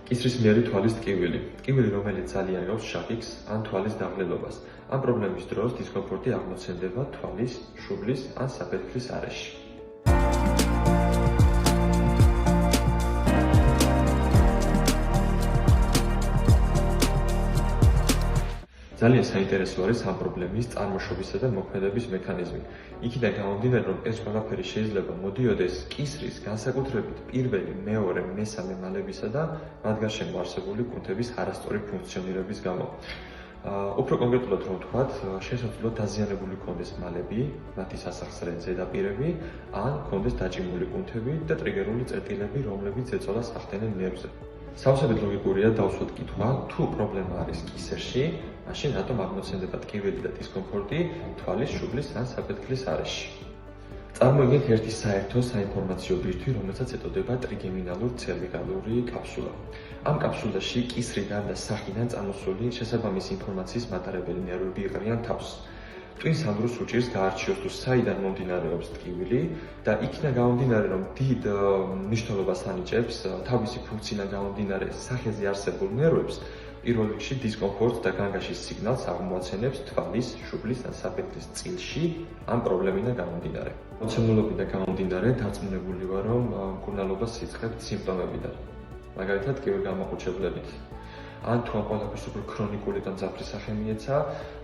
კისრისმიერი თვალის ტკივილი. ტკივილი, რომელიც ძალიან იღებს შაქიქს ან თვალის დაღლილობას. ამ პრობლემის დროს დისკომფორტი აღმოცენდება თვალის, შუბლის ან საფეთქლის არეში. ძალიან საინტერესო არის ამ პრობლემის წარმოშობისა და მოქმედების მექანიზმი. იქიდან გამომდინარე, რომ ეს ყველაფერი შეიძლება მოდიოდეს კისრის, განსაკუთრებით პირველი, მეორე, მესამე მალებისა და მათ გარშემო არსებული კუნთების არასწორი ფუნქციონირების გამო. უფრო კონკრეტულად რომ ვთქვათ, შესაძლოა დაზიანებული კონდეს მალები, მათი სასახსრე ზედაპირები, ან კონდეს დაჭიმული კუნთები და ტრიგერული წერტილები, რომლებიც ეწოლას ახდენენ ნერვზე. სავსებით ლოგიკურია დავსვათ კითხვა, თუ პრობლემა არის კისერში, მაშინ რატომ აღმოცენდება ტკივილი და დისკომფორტი თვალის, შუბლის ან საფეთქლის არეში. წარმოიდგინეთ ერთი საერთო საინფორმაციო ბირთვი, რომელსაც ეტოდება ტრიგემინალურ-ცერვიკალური კაფსულა. ამ კაფსულაში კისრიდან და სახიდან წამოსული შესაბამისი ინფორმაციის მატარებელი ნერვები იყრიან თავს. ტვინს ამ დროს უჭირს გაარჩიოს, თუ საიდან მომდინარეობს ტკივილი და იქიდან გამომდინარე, რომ დიდ მნიშვნელობას ანიჭებს თავისი ფუნქციიდან გამომდინარე სახეზე არსებულ ნერვებს, პირველ რიგში დისკომფორტს და განგაშის სიგნალს აღმოაცენებს თვალის, შუბლის ან საფეთქლის წილში ამ პრობლემიდან გამომდინარე. მოცემულობიდან გამომდინარე დარწმუნებული ვარ, რომ მკურნალობას იწყებთ სიმპტომებიდან, მაგალითად კიბერგამაყუჩებლებით. ან თუ ამ ყველაფერს უფრო ქრონიკული და მძაფრი სახე მიეცა,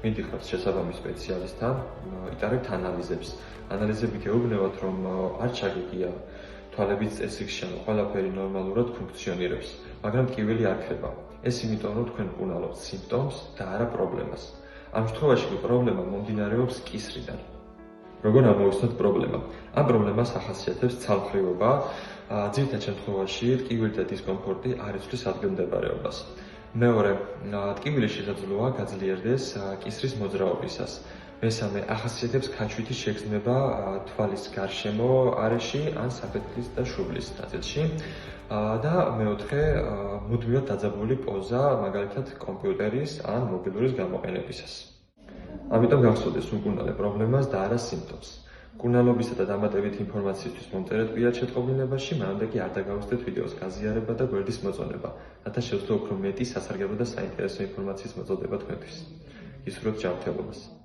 მიდიხართ შესაბამის სპეციალისტთან, იტარებთ ანალიზებს. ანალიზები გეუბნებათ, რომ არ ჩაგიგია თვალების წესრიგში, ანუ ყველაფერი ნორმალურად ფუნქციონირებს, მაგრამ ტკივილი არ ქრება. ეს იმიტომ, რომ თქვენ მკურნალობთ სიმპტომს და არა პრობლემას. ამ შემთხვევაში პრობლემა მომდინარეობს კისრიდან. როგორ ამოვიცნოთ პრობლემა? ამ პრობლემას ახასიათებს ცალმხრივობა, ძირითად შემთხვევაში ტკივილი და დისკომფორტი არ იცვლის ადგილმდებარეობას. მეორე, ტკივილი შესაძლოა გაძლიერდეს კისრის მოძრაობისას. მესამე, ახასიათებს ქაჩვითი შეგრძნება თვალის გარშემო არეში ან საფეთქლის და შუბლის ნაწილში. და მეოთხე, მუდმივად დაძაბული პოზა, მაგალითად კომპიუტერის ან მობილურის გამოყენებისას. ამიტომ გახსოვდეს უმკურნალე პრობლემას და არა სიმპტომს. მკურნალობისა და დამატებით ინფორმაციისთვის მომწერეთ პირად შეტყობინებაში, მანამდე კი არ დაგავიწყდეთ ვიდეოს გაზიარება და გვერდის მოწონება, რათა შეძლო უფრო მეტი სასარგებლო და საინტერესო ინფორმაციის მოწოდება თქვენთვის. გისურვებთ ჯანმრთელობას.